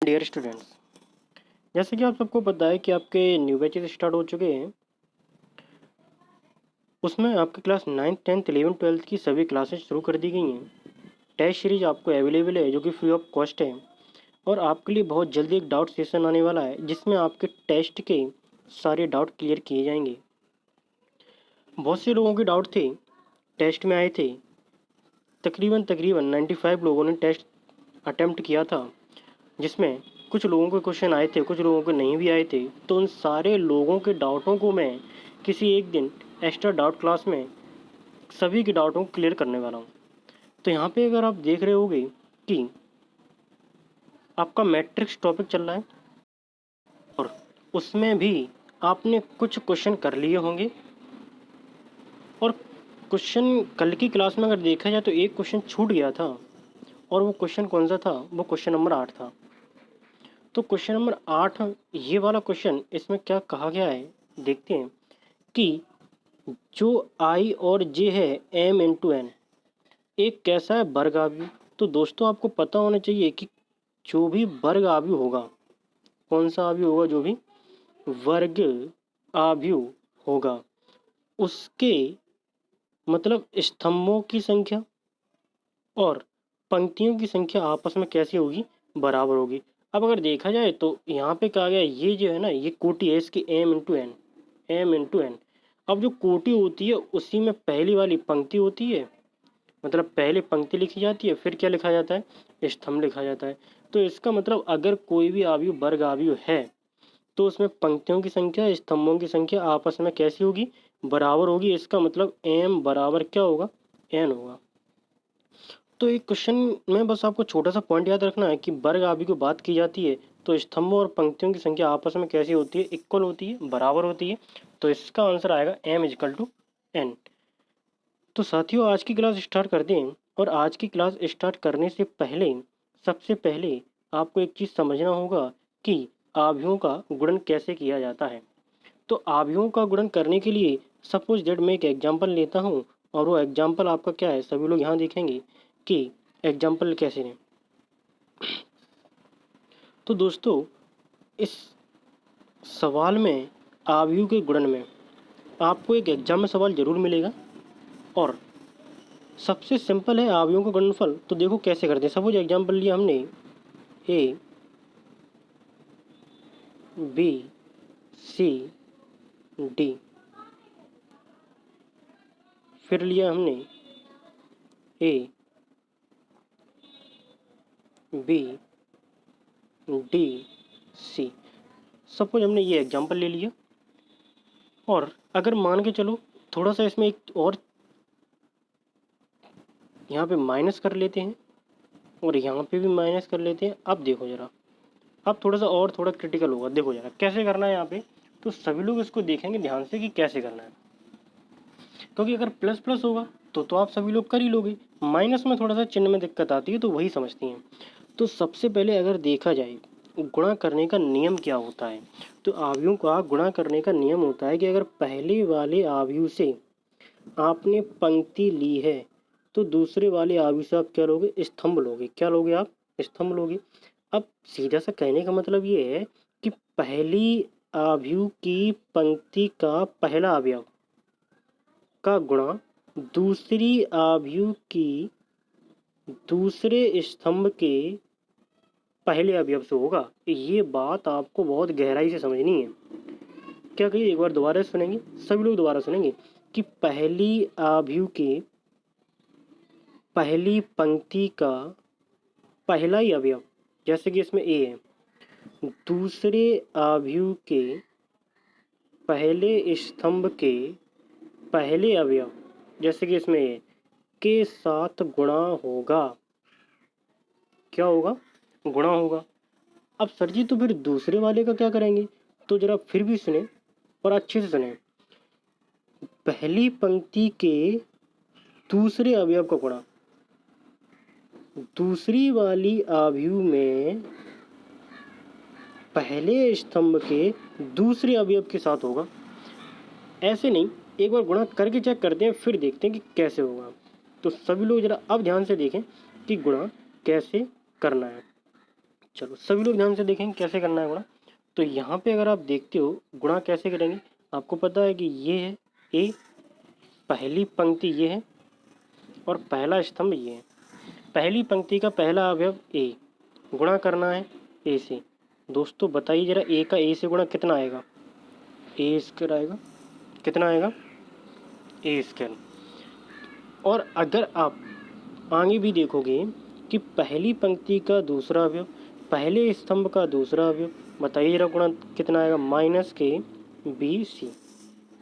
Dear students, जैसे कि आप सबको पता है कि आपके न्यू बैचेस स्टार्ट हो चुके हैं। उसमें आपके class 9th 10th 11th 12th की सभी क्लासेस शुरू कर दी गई हैं। टेस्ट सीरीज आपको अवेलेबल है जो कि फ्री ऑफ कॉस्ट है। और आपके लिए बहुत जल्दी एक डाउट सेशन आने वाला है जिसमें आपके टेस्ट के सारे डाउट क्लियर किए जाएंगे। बहुत से लोगों के डाउट थे, टेस्ट में आए थे। तकरीबन 95 लोगों ने टेस्ट अटेम्प्ट किया था, जिसमें कुछ लोगों के क्वेश्चन आए थे, कुछ लोगों के नहीं भी आए थे। तो उन सारे लोगों के डाउटों को मैं किसी एक दिन एक्स्ट्रा डाउट क्लास में सभी के डाउटों को क्लियर करने वाला हूँ। तो यहाँ पे अगर आप देख रहे होगे कि आपका मैट्रिक्स टॉपिक चल रहा है और उसमें भी आपने कुछ क्वेश्चन कर लिए होंगे। और क्वेश्चन कल की क्लास में अगर देखा जाए तो एक क्वेश्चन छूट गया था, और वो क्वेश्चन कौन सा था? वो क्वेश्चन नंबर 8 था। तो क्वेश्चन नंबर 8 ये वाला क्वेश्चन, इसमें क्या कहा गया है देखते हैं कि जो आई और जे है एम इंटू एन एक कैसा है वर्ग आव्यूह। तो दोस्तों आपको पता होना चाहिए कि जो भी वर्ग आव्यूह होगा, कौन सा आव्यूह होगा? जो भी वर्ग आव्यूह होगा उसके मतलब स्तंभों की संख्या और पंक्तियों की संख्या आपस में कैसी होगी? बराबर होगी। अब अगर देखा जाए तो यहाँ पे कहा गया ये जो है ना, ये कोटि है इसकी M into N, M into N. अब जो कोटि होती है उसी में पहली वाली पंक्ति होती है, मतलब पहले पंक्ति लिखी जाती है, फिर क्या लिखा जाता है? स्तंभ लिखा जाता है। तो इसका मतलब अगर कोई भी आव्यूह वर्ग आव्यूह है तो उसमें पंक्तियों की संख्या स्तंभों की संख्या आपस में कैसी होगी? बराबर होगी। इसका मतलब एम बराबर क्या होगा? एन होगा। तो एक क्वेश्चन में बस आपको छोटा सा पॉइंट याद रखना है कि वर्ग आव्यूह की बात की जाती है तो स्तंभों और पंक्तियों की संख्या आपस में कैसी होती है? इक्वल होती है, बराबर होती है। तो इसका आंसर आएगा एम इजकल टू एन। तो साथियों आज की क्लास स्टार्ट करते हैं। और आज की क्लास स्टार्ट करने से पहले सबसे पहले आपको एक चीज़ समझना होगा कि आव्यूहों का गुणन कैसे किया जाता है। तो आव्यूहों का गुणन करने के लिए सपोज दैट मैं एक एग्जांपल लेता हूँ, और वो एग्जांपल आपका क्या है सभी लोग यहाँ देखेंगे कि एग्जाम्पल कैसे लें। तो दोस्तों इस सवाल में आव्यूह के गुणन में आपको एक एग्जाम में सवाल जरूर मिलेगा, और सबसे सिंपल है आव्यूहों का गुणनफल। तो देखो कैसे करते हैं। सपोज एग्जाम्पल लिया हमने ए बी सी डी, फिर लिया हमने A B D C. Suppose हमने ये एग्जाम्पल ले लिया, और अगर मान के चलो थोड़ा सा इसमें एक और यहाँ पे माइनस कर लेते हैं, और यहाँ पे भी माइनस कर लेते हैं। अब देखो ज़रा, अब थोड़ा सा और थोड़ा क्रिटिकल होगा। देखो ज़रा कैसे करना है यहाँ पे। तो सभी लोग इसको देखेंगे ध्यान से कि कैसे करना है, क्योंकि अगर प्लस प्लस होगा तो आप सभी लोग कर ही लोगे। माइनस में थोड़ा सा चिन्ह में दिक्कत आती है, तो वही समझती हैं। तो सबसे पहले अगर देखा जाए गुणा करने का नियम क्या होता है, तो आव्यूहों का गुणा करने का नियम होता है कि अगर पहले वाले आव्यूह से आपने पंक्ति ली है तो दूसरे वाले आव्यूह से आप क्या लोगे? स्तंभ लोगे। क्या लोगे आप? स्तंभ लोगे। अब सीधा सा कहने का मतलब ये है कि पहली आव्यूह की पंक्ति का पहला अवयव का गुणा दूसरी आव्यूह की दूसरे स्तंभ के पहले अवयव से होगा। ये बात आपको बहुत गहराई से समझनी है। क्या कहिए, एक बार दोबारा सुनेंगे, सभी लोग दोबारा सुनेंगे कि पहली आव्यूह के पहली पंक्ति का पहला ही अवयव, जैसे कि इसमें ए है, दूसरे आव्यूह के पहले स्तंभ के पहले अवयव, जैसे कि इसमें ए के साथ गुणा होगा। क्या होगा? गुणा होगा। अब सर जी तो फिर दूसरे वाले का क्या करेंगे? तो जरा फिर भी सुने और अच्छे से सुने। पहली पंक्ति के दूसरे अवयव का गुणा दूसरी वाली आव्यूह में पहले स्तंभ के दूसरे अवयव के साथ होगा। ऐसे नहीं, एक बार गुणा करके चेक करते हैं, फिर देखते हैं कि कैसे होगा। तो सभी लोग जरा अब ध्यान से देखें कि गुणा कैसे करना है। चलो सभी लोग ध्यान से देखेंगे कैसे करना है गुणा। तो यहाँ पे अगर आप देखते हो गुणा कैसे करेंगे, आपको पता है कि ये है ए, पहली पंक्ति ये है और पहला स्तंभ ये है। पहली पंक्ति का पहला अवयव ए, गुणा करना है ए से। दोस्तों बताइए जरा ए का ए से गुणा कितना आएगा, ए स्क्वायर आएगा, कितना आएगा ए स्क्वायर। और अगर आप आगे भी देखोगे कि पहली पंक्ति का दूसरा अवयव, पहले स्तंभ का दूसरा अवयव, बताइए जरा गुणा कितना आएगा, माइनस के बी सी,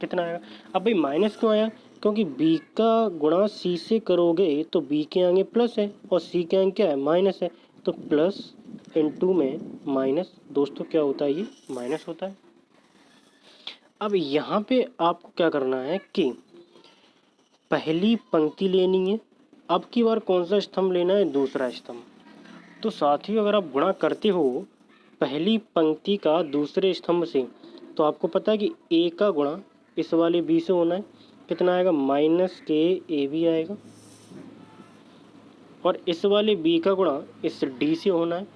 कितना आएगा। अब भाई माइनस क्यों आया, क्योंकि बी का गुणा सी से करोगे तो बी के आगे प्लस है और सी के आगे क्या है, माइनस है, तो प्लस इनटू में माइनस, दोस्तों क्या होता है, ये माइनस होता है। अब यहाँ पे आपको क्या करना है कि पहली पंक्ति लेनी है, अब की बार कौन सा स्तंभ लेना है, दूसरा स्तंभ। तो साथियों अगर आप गुणा करते हो पहली पंक्ति का दूसरे स्तंभ से, तो आपको पता है कि ए का गुणा इस वाले बी से होना है, कितना आएगा, माइनस के ए बी आएगा, और इस वाले बी का गुणा इस डी से होना है,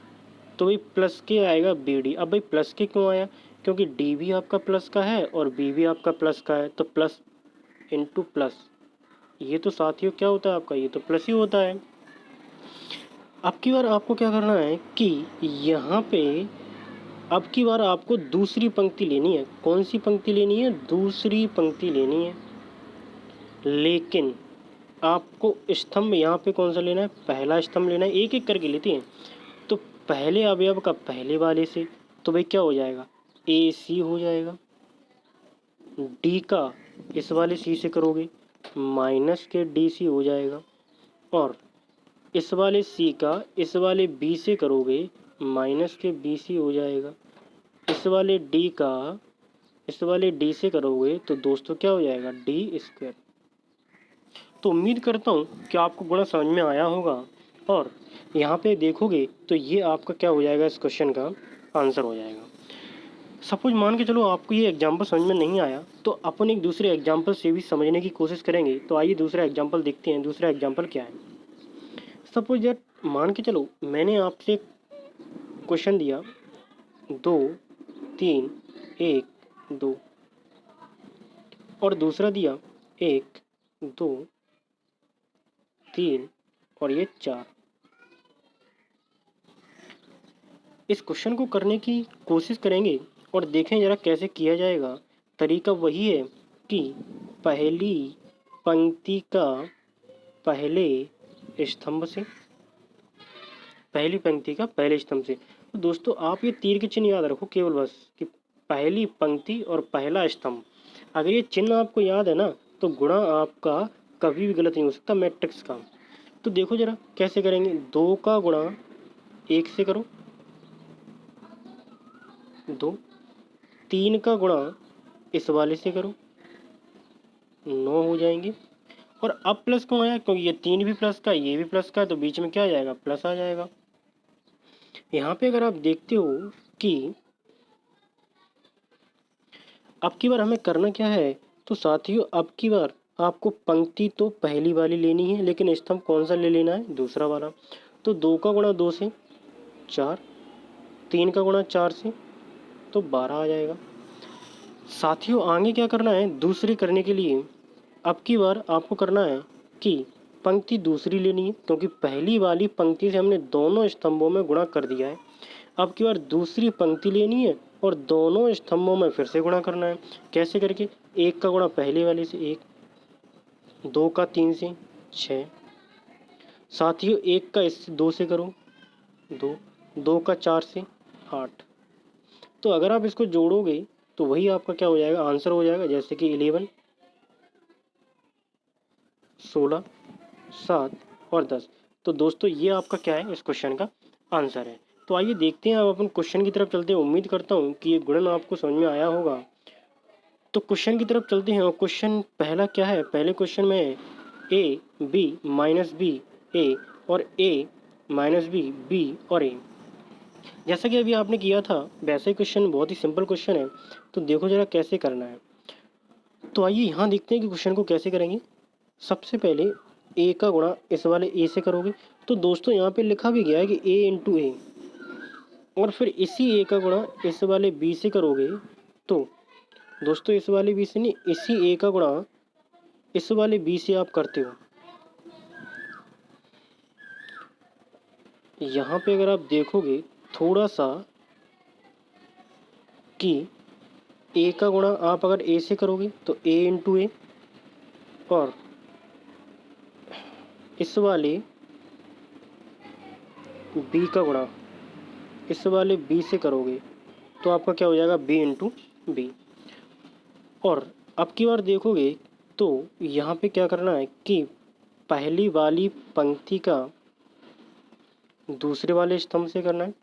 तो भाई प्लस के आएगा बी डी। अब भाई प्लस के क्यों आया, क्योंकि डी भी आपका प्लस का है और बी भी आपका प्लस का है, तो प्लस इंटू प्लस, ये तो साथियों क्या होता है आपका, ये तो प्लस ही होता है। अब की बार आपको क्या करना है कि यहाँ पे अब की बार आपको दूसरी पंक्ति लेनी है। कौन सी पंक्ति लेनी है, दूसरी पंक्ति लेनी है, लेकिन आपको स्तंभ यहाँ पे कौन सा लेना है, पहला स्तंभ लेना है। एक एक करके लेते हैं। तो पहले अवयव का पहले वाले से, तो भाई क्या हो जाएगा, ए सी हो जाएगा, डी का इस वाले सी से करोगे माइनस के डी सी हो जाएगा, और इस वाले सी का इस वाले बी से करोगे माइनस के बी सी हो जाएगा, इस वाले डी का इस वाले डी से करोगे तो दोस्तों क्या हो जाएगा, डी स्क्वायर। तो उम्मीद करता हूँ कि आपको गुणा समझ में आया होगा, और यहाँ पे देखोगे तो ये आपका क्या हो जाएगा, इस क्वेश्चन का आंसर हो जाएगा। सपोज मान के चलो आपको ये एग्जाम्पल समझ में नहीं आया, तो अपन एक दूसरे एग्जाम्पल से भी समझने की कोशिश करेंगे। तो आइए दूसरा एग्जाम्पल देखते हैं। दूसरा एग्जाम्पल क्या है, सपोज यार मान के चलो मैंने आपसे क्वेश्चन दिया 2 3 1 2, और दूसरा दिया 1 2 3 और ये 4। इस क्वेश्चन को करने की कोशिश करेंगे और देखें जरा कैसे किया जाएगा। तरीका वही है कि पहली पंक्ति का पहले स्तंभ से, पहली पंक्ति का पहले स्तंभ से। तो दोस्तों आप ये तीर के चिन्ह याद रखो केवल, बस कि पहली पंक्ति और पहला स्तंभ। अगर ये चिन्ह आपको याद है ना, तो गुणा आपका कभी भी गलत नहीं हो सकता मैट्रिक्स का। तो देखो जरा कैसे करेंगे, 2 का गुणा 1 से करो, 2, 3 का गुणा इस वाले से करो, 9 हो जाएंगे। और अब प्लस क्यों आया, क्योंकि ये 3 भी प्लस का ये भी प्लस का है, तो बीच में क्या आ जाएगा, प्लस आ जाएगा। यहाँ पे अगर आप देखते हो कि अब की बार हमें करना क्या है, तो साथियों अब की बार आपको पंक्ति तो पहली वाली लेनी है, लेकिन स्तंभ कौन सा ले लेना है, दूसरा वाला। तो 2 का गुणा 2 से 4, 3 का गुणा 4 से तो 12 आ जाएगा। साथियों आगे क्या करना है, दूसरी करने के लिए अब की बार आपको करना है कि पंक्ति दूसरी लेनी है, क्योंकि पहली वाली पंक्ति से हमने दोनों स्तंभों में गुणा कर दिया है। अब की बार दूसरी पंक्ति लेनी है और दोनों स्तंभों में फिर से गुणा करना है। कैसे करके, 1 का गुणा पहले वाले से 1, 2 का 3 से 6, साथियों 1 का इस 2 से करो 2, 2 का 4 से 8। तो अगर आप इसको जोड़ोगे तो वही आपका क्या हो जाएगा, आंसर हो जाएगा। जैसे कि 11, 16, 7 और 10। तो दोस्तों ये आपका क्या है, इस क्वेश्चन का आंसर है। तो आइए देखते हैं, अब अपन क्वेश्चन की तरफ चलते हैं। उम्मीद करता हूँ कि ये गुणन आपको समझ में आया होगा। तो क्वेश्चन की तरफ चलते हैं। और क्वेश्चन पहला क्या है, पहले क्वेश्चन में ए बी माइनस बी ए और ए माइनस बी बी और ए, जैसा कि अभी आपने किया था वैसे ही क्वेश्चन, बहुत ही सिंपल क्वेश्चन है। तो देखो जरा कैसे करना है। तो आइए यहाँ देखते हैं कि क्वेश्चन को कैसे करेंगे। सबसे पहले ए का गुणा इस वाले ए से करोगे। तो दोस्तों यहाँ पे लिखा भी गया है कि ए इंटू ए, और फिर इसी ए का गुणा इस वाले बी से करोगे तो दोस्तों इस वाले बी से नहीं, इसी ए का गुणा इस वाले बी से आप करते हो। यहाँ पे अगर आप देखोगे थोड़ा सा कि ए का गुणा आप अगर ए से करोगे तो ए इंटू ए, और इस वाले बी का गुणा इस वाले बी से करोगे तो आपका क्या हो जाएगा, बी इंटू बी। और अब की बार देखोगे तो यहाँ पे क्या करना है कि पहली वाली पंक्ति का दूसरे वाले स्तंभ से करना है।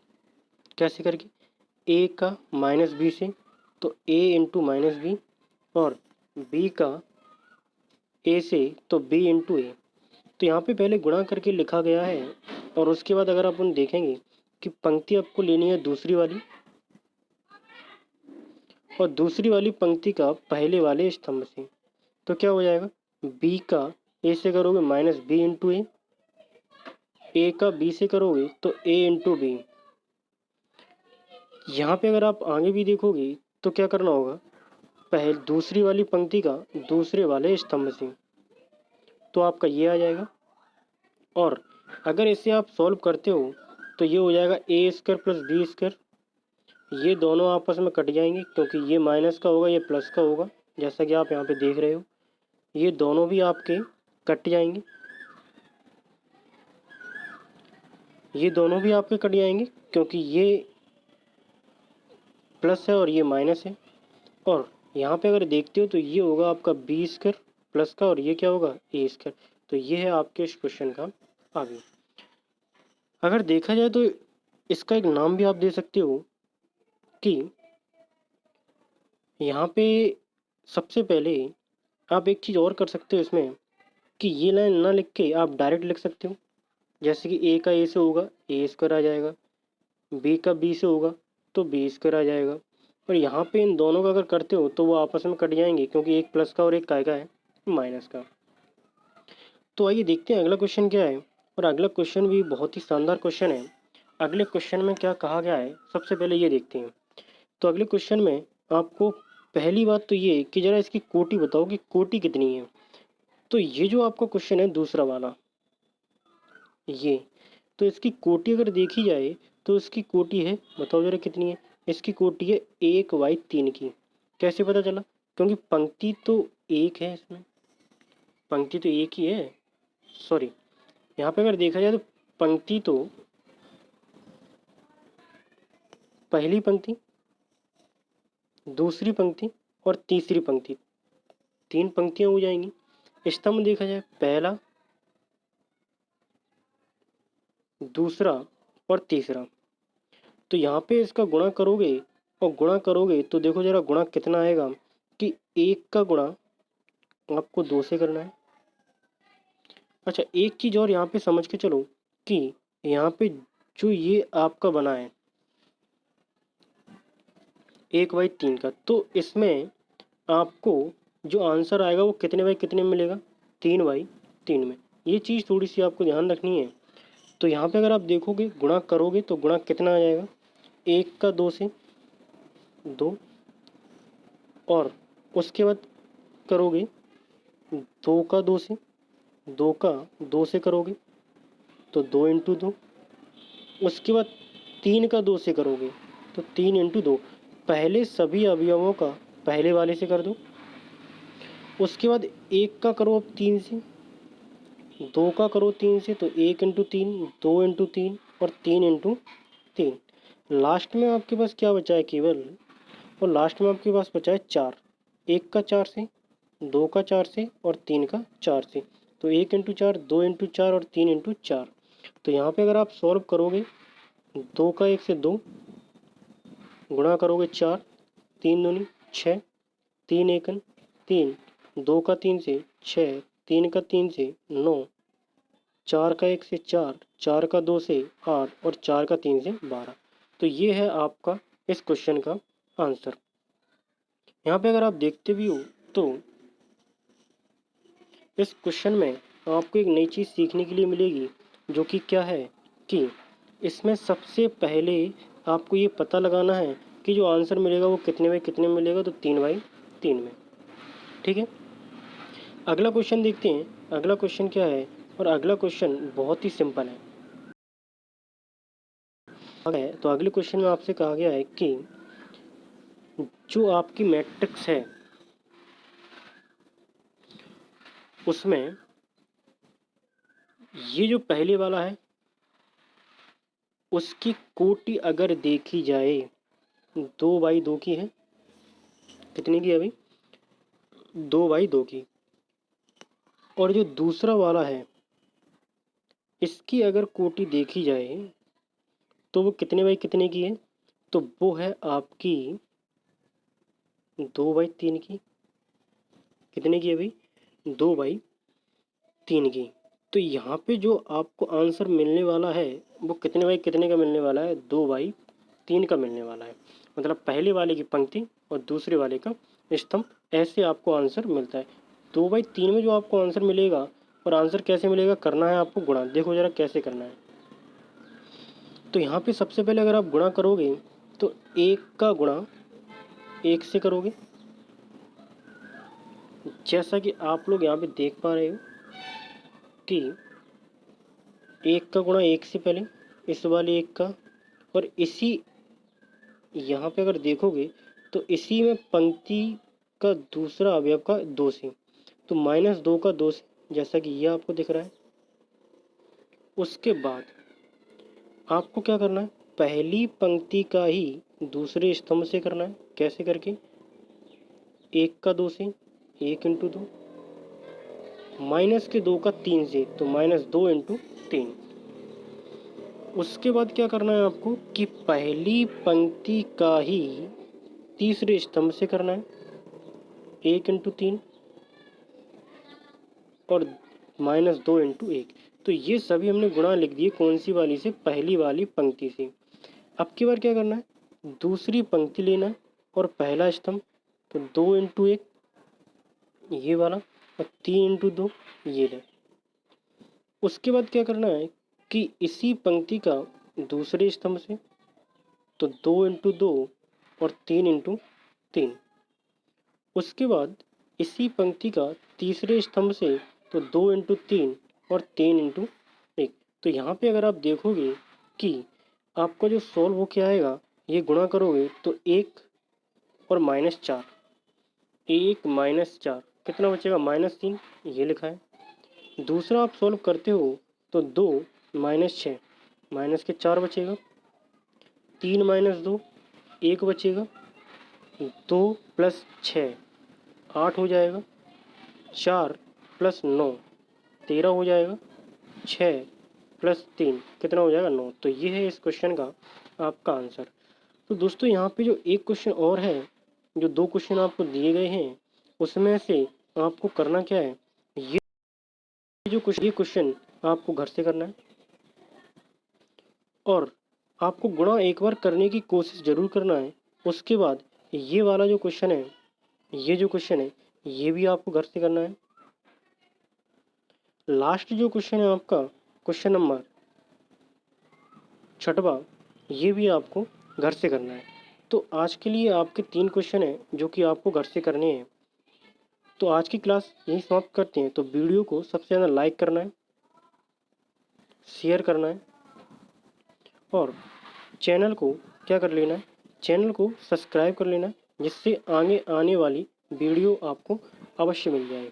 कैसे करके, ए का माइनस बी से, तो ए इंटू माइनस बी, और बी का ए से तो बी इंटू ए। तो यहाँ पे पहले गुणा करके लिखा गया है, और उसके बाद अगर अपन देखेंगे कि पंक्ति आपको लेनी है दूसरी वाली, और दूसरी वाली पंक्ति का पहले वाले स्तंभ से, तो क्या हो जाएगा, बी का ए से करोगे माइनस बी इंटू ए का बी से करोगे तो ए इंटू बी। यहाँ पे अगर आप आगे भी देखोगे तो क्या करना होगा, पहले दूसरी वाली पंक्ति का दूसरे वाले स्तंभ से, तो आपका ये आ जाएगा। और अगर इसे आप सॉल्व करते हो तो ये हो जाएगा ए स्क्वायर प्लस बी स्क्वायर। ये दोनों आपस में कट जाएंगे क्योंकि ये माइनस का होगा, ये प्लस का होगा, जैसा कि आप यहाँ पे देख रहे हो। ये दोनों भी आपके कट जाएंगे, ये दोनों भी आपके कट जाएंगे क्योंकि ये प्लस है और ये माइनस है। और यहाँ पे अगर देखते हो तो ये होगा आपका बी स्क्वायर प्लस का, और ये क्या होगा, ए स्क्वायर। तो ये है आपके इस क्वेश्चन का आगे। अगर देखा जाए तो इसका एक नाम भी आप दे सकते हो कि यहाँ पे सबसे पहले आप एक चीज़ और कर सकते हो इसमें, कि ये लाइन ना लिख के आप डायरेक्ट लिख सकते हो। जैसे कि ए का ए से होगा ए स्क्वायर आ जाएगा, बी का बी से होगा तो बी स्क्वायर आ जाएगा। और यहाँ पे इन दोनों का अगर करते हो तो वो आपस में कट जाएंगे क्योंकि एक प्लस का और एक काय का है, माइनस का। तो आइए देखते हैं अगला क्वेश्चन क्या है। और अगला क्वेश्चन भी बहुत ही शानदार क्वेश्चन है। अगले क्वेश्चन में क्या कहा गया है सबसे पहले ये देखते हैं। तो अगले क्वेश्चन में आपको पहली बात तो ये कि ज़रा इसकी कोटि बताओ कि कोटि कितनी है। तो ये जो आपका क्वेश्चन है दूसरा वाला, ये तो इसकी कोटि अगर देखी जाए तो इसकी कोटि है, बताओ जरा कितनी है। इसकी कोटि है 1/3 की। कैसे पता चला, क्योंकि पंक्ति तो एक है, इसमें पंक्ति तो एक ही है। सॉरी, यहाँ पे अगर देखा जाए तो पंक्ति तो पहली पंक्ति, दूसरी पंक्ति और तीसरी पंक्ति, 3 पंक्तियाँ हो जाएंगी। स्तंभ देखा जाए पहला, दूसरा और तीसरा। तो यहाँ पे इसका गुणा करोगे, और गुणा करोगे तो देखो जरा गुणा कितना आएगा, कि 1 का गुणा आपको 2 से करना है। अच्छा, एक चीज़ और यहाँ पे समझ के चलो कि यहाँ पे जो ये आपका बना है 1/3 का, तो इसमें आपको जो आंसर आएगा वो कितने बाई कितने में मिलेगा, 3/3 में। ये चीज़ थोड़ी सी आपको ध्यान रखनी है। तो यहाँ पे अगर आप देखोगे गुणा करोगे तो गुणा कितना आ जाएगा, 1 का 2 से 2, और उसके बाद करोगे 2 का 2 से, 2 का 2 से करोगे तो 2 इंटू 2, उसके बाद 3 का 2 से करोगे तो 3 इंटू 2। पहले सभी अवयवों का पहले वाले से कर दो, उसके बाद 1 का करो अब 3 से, 2 का करो 3 से, तो 1 इंटू 3, 2 इंटू 3 और 3 इंटू 3। लास्ट में आपके पास क्या बचा है केवल, और लास्ट में आपके पास बचा है 4। 1 का 4 से, 2 का 4 से और 3 का 4 से, तो 1 इंटू 4, 2 इंटू 4 और 3 इंटू 4। तो यहाँ पे अगर आप सॉल्व करोगे 2 का 1 से 2, गुणा करोगे 4, 3 दूनी 6, 3 एकन 3, 2 का 3 से 6, 3 का 3 से 9, 4 का 1 से 4, 4 का 2 से 8 और 4 का 3 से 12। तो ये है आपका इस क्वेश्चन का आंसर। यहाँ पे अगर आप देखते भी हो तो इस क्वेश्चन में आपको एक नई चीज़ सीखने के लिए मिलेगी, जो कि क्या है कि इसमें सबसे पहले आपको ये पता लगाना है कि जो आंसर मिलेगा वो कितने बाई कितने में मिलेगा, तो 3/3 में। ठीक है, अगला क्वेश्चन देखते हैं। अगला क्वेश्चन क्या है, और अगला क्वेश्चन बहुत ही सिंपल है। तो अगले क्वेश्चन में आपसे कहा गया है कि जो आपकी मैट्रिक्स है उसमें ये जो पहले वाला है उसकी कोटि अगर देखी जाए 2/2 की है। कितनी की है अभी? 2/2 की। और जो दूसरा वाला है इसकी अगर कोटि देखी जाए तो वो कितने बाई कितने की है, तो वो है आपकी 2/3 की। कितने की है भाई? 2/3 की। तो यहाँ पे जो आपको आंसर मिलने वाला है वो कितने बाई कितने का मिलने वाला है? 2/3 का मिलने वाला है। मतलब पहले वाले की पंक्ति और दूसरे वाले का स्तंभ, ऐसे आपको आंसर मिलता है। 2/3 में जो आपको आंसर मिलेगा, और आंसर कैसे मिलेगा, करना है आपको गुणा। देखो जरा कैसे करना है। तो यहाँ पे सबसे पहले अगर आप गुणा करोगे तो 1 का गुणा 1 से करोगे, जैसा कि आप लोग यहाँ पे देख पा रहे हो कि 1 का गुणा 1 से पहले इस वाले 1 का, और इसी यहाँ पे अगर देखोगे तो इसी में पंक्ति का दूसरा अवयव का 2 से, तो -2 का 2 से, जैसा कि ये आपको दिख रहा है। उसके बाद आपको क्या करना है, पहली पंक्ति का ही दूसरे स्तंभ से करना है। कैसे करके? 1 का 2 से, 1 × 2, -2 का 3 से, तो -2 × 3। उसके बाद क्या करना है आपको कि पहली पंक्ति का ही तीसरे स्तंभ से करना है, 1 × 3 और -2 × 1। तो ये सभी हमने गुणा लिख दिए, कौन सी वाली से? पहली वाली पंक्ति से। अब की बार क्या करना है, दूसरी पंक्ति लेना है और पहला स्तंभ, तो 2 × 1 ये वाला और 3 × 2 ये ले। उसके बाद क्या करना है कि इसी पंक्ति का दूसरे स्तंभ से, तो 2 × 2 और 3 × 3। उसके बाद इसी पंक्ति का तीसरे स्तंभ से, तो 2 × 3 और 3 × 1। तो यहाँ पे अगर आप देखोगे कि आपका जो सॉल्व हो के आएगा, ये गुणा करोगे तो 1 और -4, 1 -4 कितना बचेगा? -3, ये लिखा है। दूसरा आप सॉल्व करते हो तो 2 -6, माइनस के 4 बचेगा, 3 - 2 1 बचेगा, 2 + 6 8 हो जाएगा, 4 + 9 13 हो जाएगा, 6 + 3 कितना हो जाएगा? 9। तो ये है इस क्वेश्चन का आपका आंसर। तो दोस्तों यहाँ पे जो एक क्वेश्चन और है, जो 2 क्वेश्चन आपको दिए गए हैं उसमें से आपको करना क्या है, ये क्वेश्चन आपको घर से करना है और आपको गुणा एक बार करने की कोशिश ज़रूर करना है। उसके बाद ये वाला जो क्वेश्चन है, ये भी आपको घर से करना है। लास्ट जो क्वेश्चन है आपका, क्वेश्चन नंबर 6वां, ये भी आपको घर से करना है। तो आज के लिए आपके 3 क्वेश्चन हैं जो कि आपको घर से करने हैं। तो आज की क्लास यही समाप्त करते हैं। तो वीडियो को सबसे ज़्यादा लाइक करना है, शेयर करना है और चैनल को क्या कर लेना है, चैनल को सब्सक्राइब कर लेना है, जिससे आगे आने वाली वीडियो आपको अवश्य मिल जाए।